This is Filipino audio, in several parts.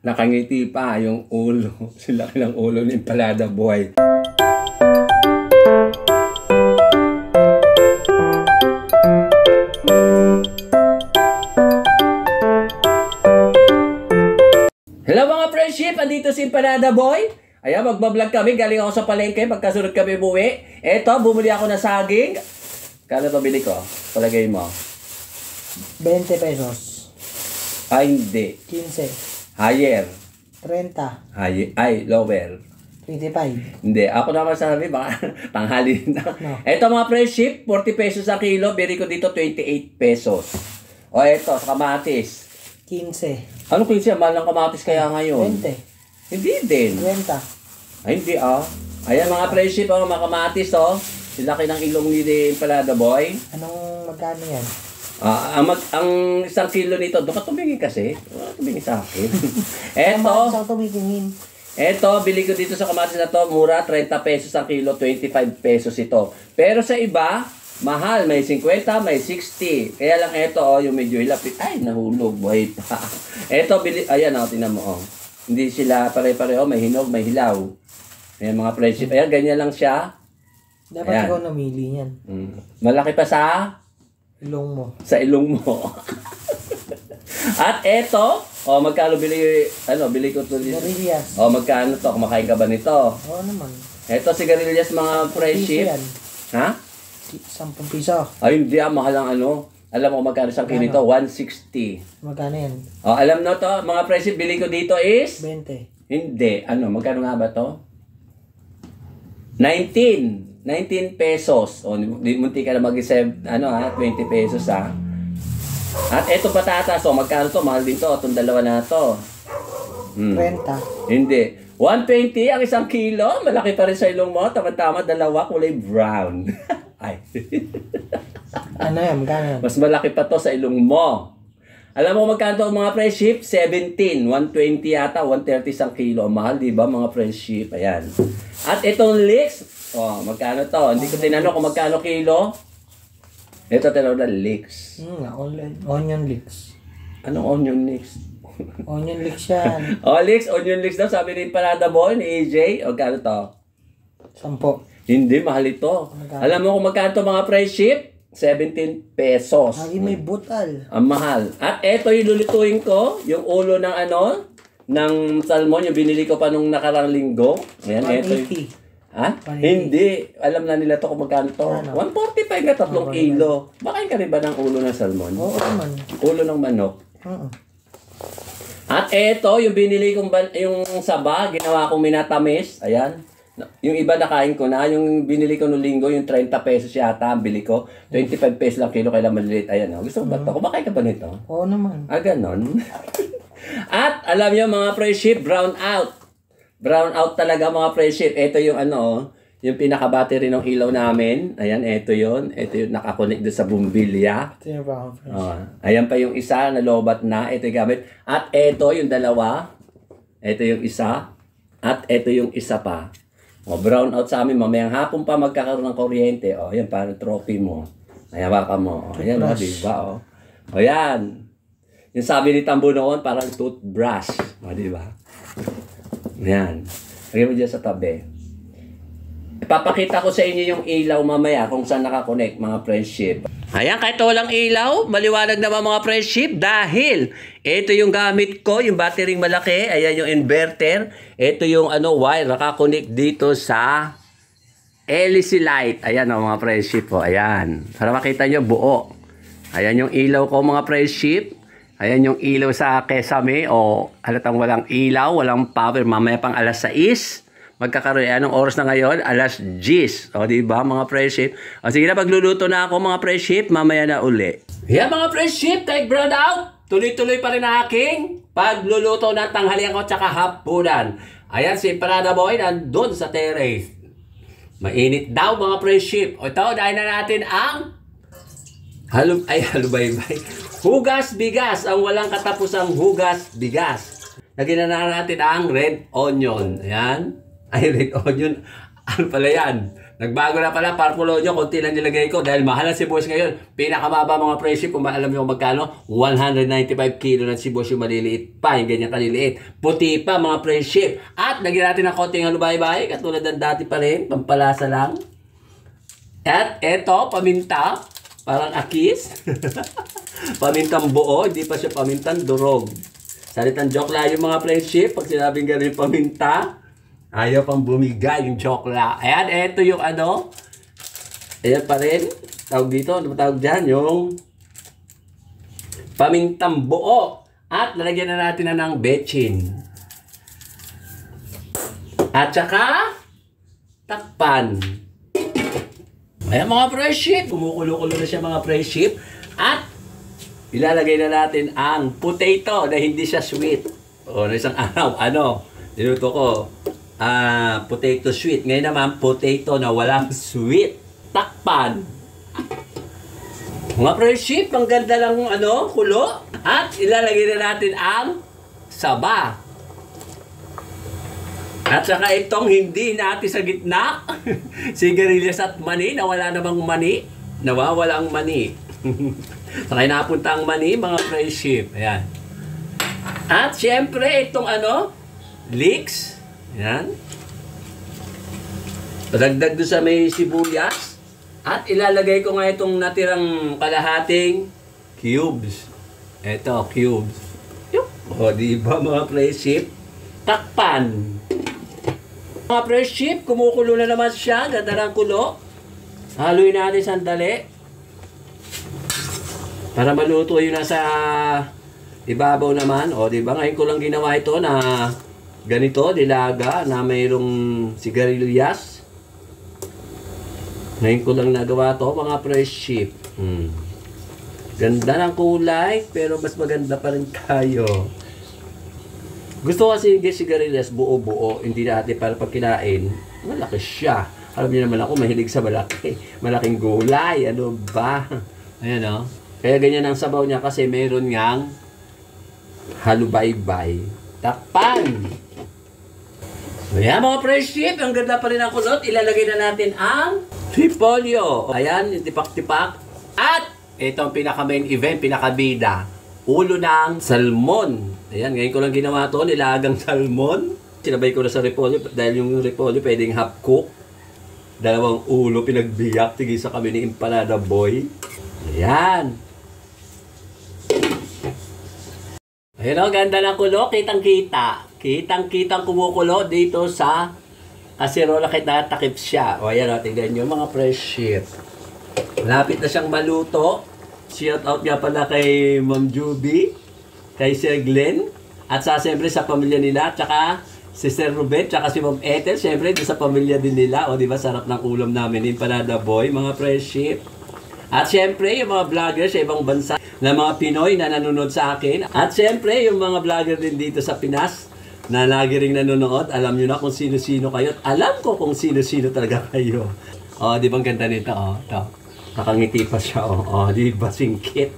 Nakangiti pa yung ulo. Silaki ng ulo ni Palada Boy. Hello mga friendship! Andito si Palada Boy. Ayan, magbablog kami. Galing ako sa palengke. Pagkasunod kami buwi. Eto, bumili ako ng saging. Kano to bili ko? Palagay mo. 20 pesos. Ay, hindi. 15. Higher. 30. Ay, lower. 25. Hindi. Ako naman sabi, baka tanghali na. No. Eto mga friendship, 40 pesos ang kilo. Bili ko dito 28 pesos. O eto, sa kamatis. 15. Ano kung siya? Mahal ng kamatis kaya ngayon? 20. Hindi din. 20. Ay, hindi ah. Ayan mga friendship, mga kamatis oh. Silaki ng ilong ni Palada Boy. Anong magkano yan? Ang isang kilo nito, doon ka tumingin kasi. Tumingin sa akin. Kamatis ako tumitingin. Eto, bili ko dito sa kamatis na to, mura, 30 pesos ang kilo, 25 pesos ito. Pero sa iba, mahal, may 50, may 60. Kaya lang eto, oh, yung medyo hilapit. Ay, nahulog, buhay pa. Eto, ayan, oh, tinan mo, oh. Hindi sila pare-pareho, may hinog, may hilaw. Ayan, mga friendship. Ayan, ganyan lang siya. Dapat ayan. ikaw namili yan. Malaki pa sa ilong mo. Sa ilong mo. At eto, oh, magkano bili ko to dito. Sigarilyas. Oh, magkano to? Kumakain ka ba nito? Oo naman. Eto, sigarilyas mga friendship. Ha? 10 piso. Ay, hindi mahal ang ano. Alam mo magkano isang kilo nito? 160. Magkano yan? Oh, alam na to, mga friendship, bili ko dito is? 20. Hindi. Ano, magkano nga ba to? 19 pesos. O, munti ka na mag-save, 20 pesos ha. At eto patatas, magkano to? Mahal din to, itong dalawa na to. 30. Hindi. 120 ang isang kilo. Malaki pa rin sa ilong mo. Tama-tama, dalawa, kulay brown. Ay. Ano yan? Magkano yan? Mas malaki pa to sa ilong mo. Alam mo magkano to mga friendship? 17. 120 yata, 130 isang kilo. Mahal, di ba mga friendship? Ayan. At itong leeks, magkano to? Hindi ko tinanong kung magkano kilo. Ito tinanong na leeks. Onion leeks. Anong onion leeks? Onion leeks yan. Leeks, onion leeks daw. Sabi ni Palada Boy, ni AJ. Magkano to? 10. Hindi, mahal ito. Magkano? Alam mo kung magkano to mga friendship? 17 pesos. Lagi may butal. Ang mahal. At eto yung lulutuin ko, yung ulo ng ng salmon, yung binili ko pa nung nakarang linggo. Ayan, eto. 180. Ha? 180. Hindi. Alam na nila to kung magkano to. Ano? 145 nga, 3 kilo. Bakain ka rin ba ng ulo ng salmon? Oo naman. Ulo ng manok. Oo. At eto, yung binili kong yung saba, ginawa kong minatamis. Ayan. Yung iba nakain ko na, yung binili ko nung linggo, yung 30 pesos yata, ang bili ko. 25 pesos lang kilo, kailan maliliit. Ayan, gusto mo ba ito? Kumakain ka ba nito? Oo naman. Ganon. At alam nyo mga friendship, brown out. Brown out talaga mga friendship. Ito yung yung pinaka-battery ng ilaw namin. Ayan, ito yun. Ito yung nakakonek doon sa bumbilya. Ito yung brown fish. Ayan pa yung isa, nalobat na. Ito yung gamit. At ito yung dalawa. Ito yung isa. At ito yung isa pa. Brown out sa amin. Mamayang hapon pa magkakaroon ng kuryente. Yan, parang trophy mo. Ayawakan mo. Ayan, diba? Ayan. Yung sabi ni Tambo noon, parang toothbrush. Diba? Ayan. Lagyan mo dyan sa tabi. Ipapakita ko sa inyo yung ilaw mamaya kung saan nakakonect mga friendship. Ayan, kahit walang ilaw, maliwanag naman mga friendship dahil ito yung gamit ko, yung battery malaki. Ayan yung inverter. Ito yung wire, nakakonect dito sa LEC light. Ayan mga friendship po. Ayan. Para makita nyo buo. Ayan yung ilaw ko mga friendship. Ayan yung ilaw sa Kesame halatang walang ilaw, walang power. Mamaya pang alas 6. Magkakaroon. Anong oras na ngayon? Alas 10. Diba mga friendship? Sige na, pagluluto na ako mga friendship. Mamaya na uli. Yan mga friendship, kahit brown out. Tuloy-tuloy pa rin ang aking pagluluto ng tanghalian ko tsaka hapunan. Ayan si Palada Boy nandun sa terrace. Mainit daw mga friendship. Ito, dahil na natin ang halubaybay. Hugas bigas, ang walang katapusang hugas bigas. Lagyan na natin ang red onion. Ayan. Ay, red onion. Ano pala yan? Nagbago na pala, parpulo nyo, konti lang nilagay ko dahil mahal ang sibuyas ngayon. Pinakamaba mga presyo, kung alam nyo kung magkano, 195 kilo ng sibuyas yung maliliit pa, yung ganyan kaliliit. Puti pa mga presyo. At lagyan natin ng konting halubay-bay, katulad ng dati pa rin, pampalasa lang. At eto, paminta, parang akis. Pamintang buo, hindi pa siya pamintang durog. Salitang joke lang yung mga friendship. Pag sinabing ganun yung paminta, ayaw pang bumigay yung joke lang. Ayan, eto yung ano. Ayan pa rin. Tawag dito, ano tawag dyan? Yung pamintang buo. At lalagyan na natin na ng bechin. At saka, takpan. Ayan mga friendship. Kumukulo-kulo na siya mga friendship. At ilalagay na natin ang potato na hindi siya sweet. O, na isang araw, niluto ko, potato sweet. Ngayon naman, potato na walang sweet. Takpan. Mga friendship, ang ganda lang kulo. At ilalagay na natin ang saba. At saka itong hindi natin sa gitna, sigarilyas at mani, nawala namang mani. Nawawala ang mani. Saka napunta ang mani, mga friendship. Ayan. At syempre, itong leeks. Ayan. Padagdag doon sa may sibuyas. At ilalagay ko nga itong natirang kalahating cubes. Ito, cubes. O, diba mga friendship? Takpan. Mga friendship, kumukulo na naman siya. Ganda ng kulo. Haluin natin sandali. Para maluto yun nasa ibabaw naman. O, diba? Ngayon ko lang ginawa ito na ganito, dilaga, na mayroong sigarilyas. Ngayon ko lang nagawa to mga friendship. Ganda ng kulay, pero mas maganda pa rin tayo. Gusto kasi yung sigarilyas buo-buo, hindi natin para pag kinain, malaki siya. Alam niyo naman ako, mahilig sa malaki. Malaking gulay, ano ba? Ayan o. Kaya ganyan ang sabaw niya kasi meron ngang halubay-bay. Takpan! Ayan mga friendship, ang ganda pa rin ang kulot. Ilalagay na natin ang repolyo. Ayan, yung tipak-tipak. At ito ang pinaka-main event, pinaka-bida. Ulo ng salmon. Ayan, ngayon ko lang ginawa ito, nilagang salmon. Sinabay ko na sa repolyo dahil yung repolyo pwedeng half cook. Dalawang ulo, pinagbiyak. Tigisa kami ni Empanada Boy. Ayan. Ayan o, ganda ng kulo. Kitang-kita. Kitang-kitang kumukulo dito sa kaserola kahit nakatakip siya. O ayan o, tignan nyo mga friendship. Malapit na siyang maluto. Shout out nga pala kay Ma'am Juby, kay Sir Glenn, at siyempre sa pamilya nila, tsaka si Sir Ruben, tsaka si Ma'am Ethel, siyempre sa pamilya din nila. O diba, sarap ng ulam namin, Empanada Boy, mga friendship. At siyempre, yung mga vlogger sa ibang bansa, na mga Pinoy na nanonood sa akin. At siyempre, yung mga vlogger din dito sa Pinas, na lagi ring nanonood, alam nyo na kung sino-sino kayo. At alam ko kung sino-sino talaga kayo. O, di ba ang ganda nito? O, ito. Nakangiti pa siya. O, di ba singkit?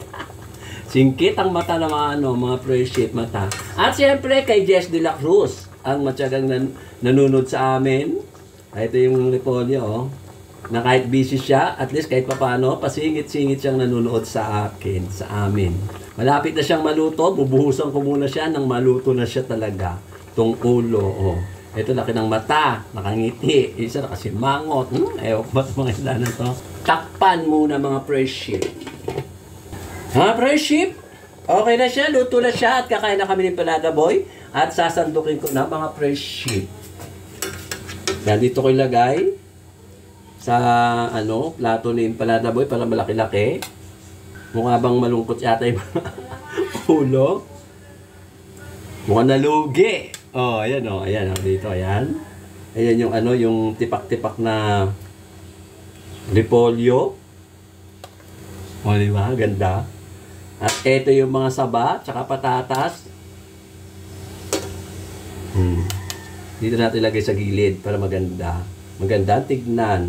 Singkit ang mata ng mga friendship mata. At siyempre, kay Jess de la Cruz, ang matyagang nanonood sa amin. Ito yung repolyo, o. Na kahit busy siya, at least kahit paano, pasingit-singit siyang nanonood sa akin, sa amin. Malapit na siyang maluto, bubuhusan ko muna siya nang maluto na siya talaga. Itong ulo, o. Ito, laki ng mata, nakangiti. Isa na kasi mangot. Ewan ko ba't mga ilanan to. Takpan muna mga friendship. Mga friendship, okay na siya, luto na siya, at kakain na kami ng Empanada Boy. At sasandukin ko na mga friendship. Yan, dito ko ilagay sa plato ni Empanada Boy para malaki-laki. Mukha bang malungkot yata yung ulo. Mukhang nalugi. Oh, ayan ayan dito, ayan. Ayan yung yung tipak-tipak na repolyo. O, di ba? Ganda. At ito yung mga saba, tsaka patatas. Dito natin ilagay sa gilid para maganda. Maganda ang tignan.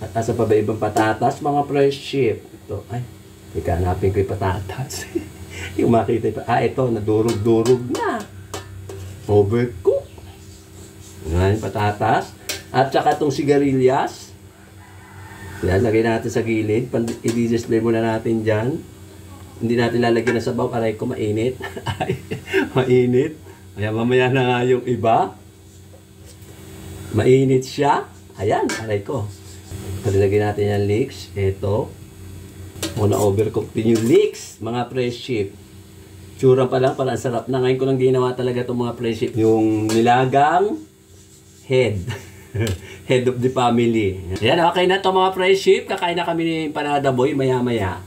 At asa pa ba ibang patatas, mga friendship? Ito, ay, teka, hanapin ko yung patatas. Yung makita ito. Ito, nadurog-durog na. Overcook. Ngayon, patatas. At saka itong sigarilyas. Yan, lagay natin sa gilid. I-display muna natin dyan. Hindi natin lalagyan ng sabaw. Aray ko, mainit. Ay, mainit. Ayan, mamaya na nga yung iba. Mainit siya. Ayan, aray ko. Palagay natin yung leeks. Ito. Muna overcook din yung leeks, mga fresh chip. Tsura pa lang, parang sarap na. Ngayon ko lang ginawa talaga itong mga fresh chip. Yung nilagang head. Head of the family. Ayan, okay na ito mga fresh chip. Kakain na kami ni Empanada Boy maya-maya.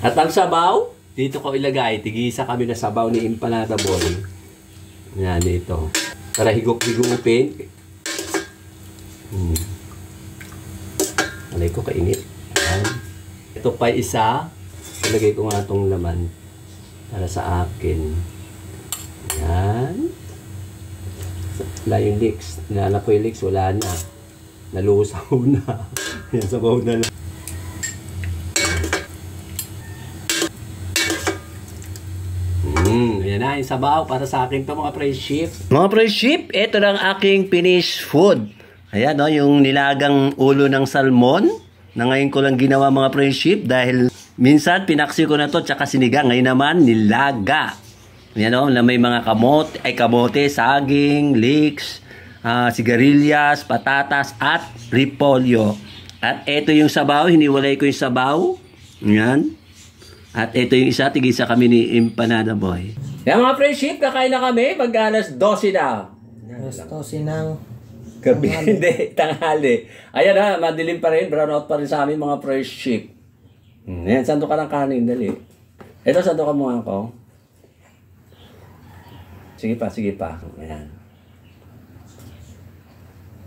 At ang sabaw, dito ko ilagay. Tigisa kami na sabaw ni Empanada Boy. Ayan, dito. Para higop-higupin. Alay ko, kainit. Ayan. Ito pa isa. Ilagay ko nga itong laman. Para sa akin. Ayan. Wala yung leeks. Nalala ko yung leeks, wala na. Nalusaw na. Ayan, sabaw na lang. Ayan na, yung sabaw para sa akin to mga fresh chip. Mga fresh chip, ito lang aking finished food. Ayan o, yung nilagang ulo ng salmon. Na ngayon ko lang ginawa mga fresh chip dahil minsan pinaksi ko na to tsaka sinigang. Ngayon naman, nilaga. Ayan o, na may mga kamote, saging, leeks, sigarilyas, patatas, at repolyo. At ito yung sabaw, hiniwalay ko yung sabaw. Ayan. At ito yung isa, tigisa kami ni Empanada Boy. Yan mga friendship, kakain na kami. Mag-alas 12 na. Alas 12 ng gabi, hindi, tanghali. Ayan ha, madilim pa rin. Brown out pa rin sa amin mga friendship. Ayan, sando ka ng kanin, dali. Ito, sando ka muna ako. Sige pa, sige pa. Ayan.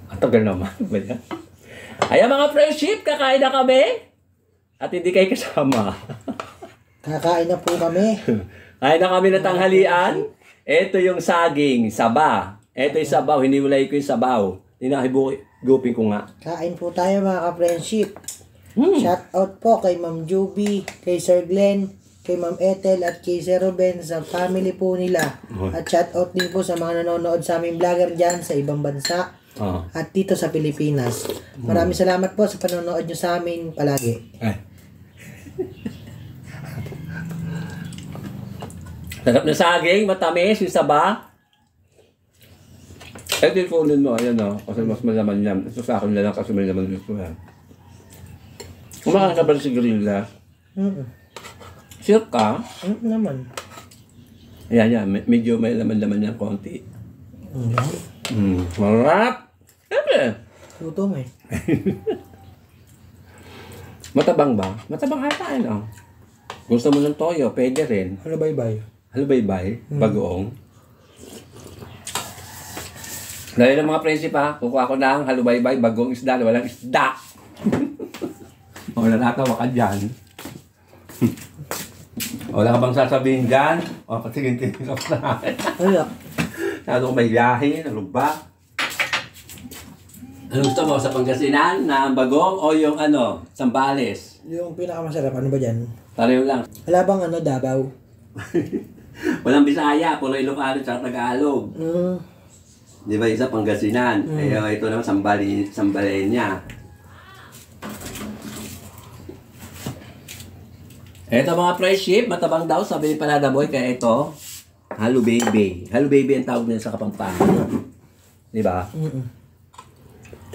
Ang tagal naman. Ayan mga friendship, kakain na kami. At hindi kayo kasama. Kakain na po kami. Kain na kami ng tanghalian. Ito yung saging, saba. Ito yung sabaw, hiniwalay ko yung sabaw. Tinahibupin ko nga. Kain po tayo mga ka-friendship. Shout out po kay Ma'am Juby, kay Sir Glenn, kay Ma'am Ethel at kay Sir Ruben sa family po nila. At shout out din po sa mga nanonood sa aming vlogger dyan sa ibang bansa. At dito sa Pilipinas. Maraming salamat po sa panonood nyo sa amin palagi. Sarap na saging, matamis, yung saba. Ito yung kunin mo, ayan o. Kasi mas malaman yan. Ito sa akin na lang kasi may laman dito yan. Kumakain ka ba ng sigarilya? Sure ka? Naman. Ayan, yan. Medyo may laman-laman yan konti. Marap! Siyempre. Gutom eh. Matabang ba? Matabang ata ano? Gusto mo ng toyo, pwede rin. Hello, bye-bye. Halubaybay, bagoong. Dahil ng mga prinsip ha, kukuha ko ng halubaybay, bagoong isda, walang isda. O, natatawa ka dyan. Wala ka bang sasabihin dyan? O, patigin-tigin ka na. Wala. Nato may biyahe, nalugba. Ano gusto mo, sa Pangasinan, na bagong o yung ano, Sambales? Yung pinakamasarap, ano ba dyan? Pareho lang. Wala bang ano, Davao? Walang Bisaya, puro Ilocano at Tagalog. Di ba isa Pangasinan? Ito naman Sambalenya. Ito mga fresh sheep, matabang daw, sabi ni Empanada Boy, kaya ito, Halo Baby. Halo Baby ang tawag nila sa Kapampangan. Di ba?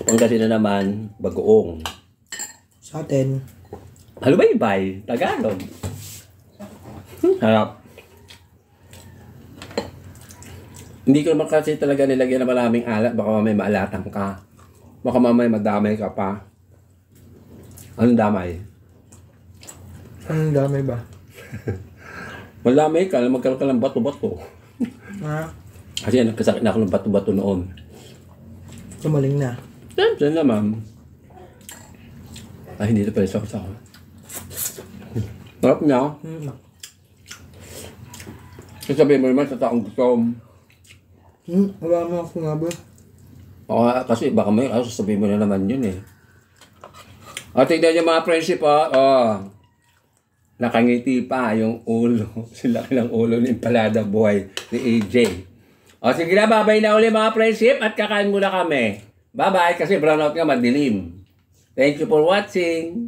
Pangasinan naman, bagoong. Sa atin. Halo Baybay, Tagalog. Harap. Hindi ko naman kasi talaga nilagyan na maraming alat. Baka mamay maalatan ka. Baka mamay madamay ka pa. Anong damay? Anong damay ba? Madamay ka, magkaroon ka ng bato-bato. Kasi nagkasakit na ako ng bato-bato noon. Tumaling na. Siyempre naman. Hindi ito pala sa ako. Sarap niya. Sasabihin mo naman sa taong gusto. Wala mo ako nga ba? Oo, kasi baka may sasabihin mo na naman yun eh. O, tignan niyo mga friendship nakangiti pa yung ulo. Sila ng ulo ni Empanada Boy, ni AJ. O, sige na, babay na uli mga friendship at kakain muna kami. Bye-bye kasi brownout nga madilim. Thank you for watching.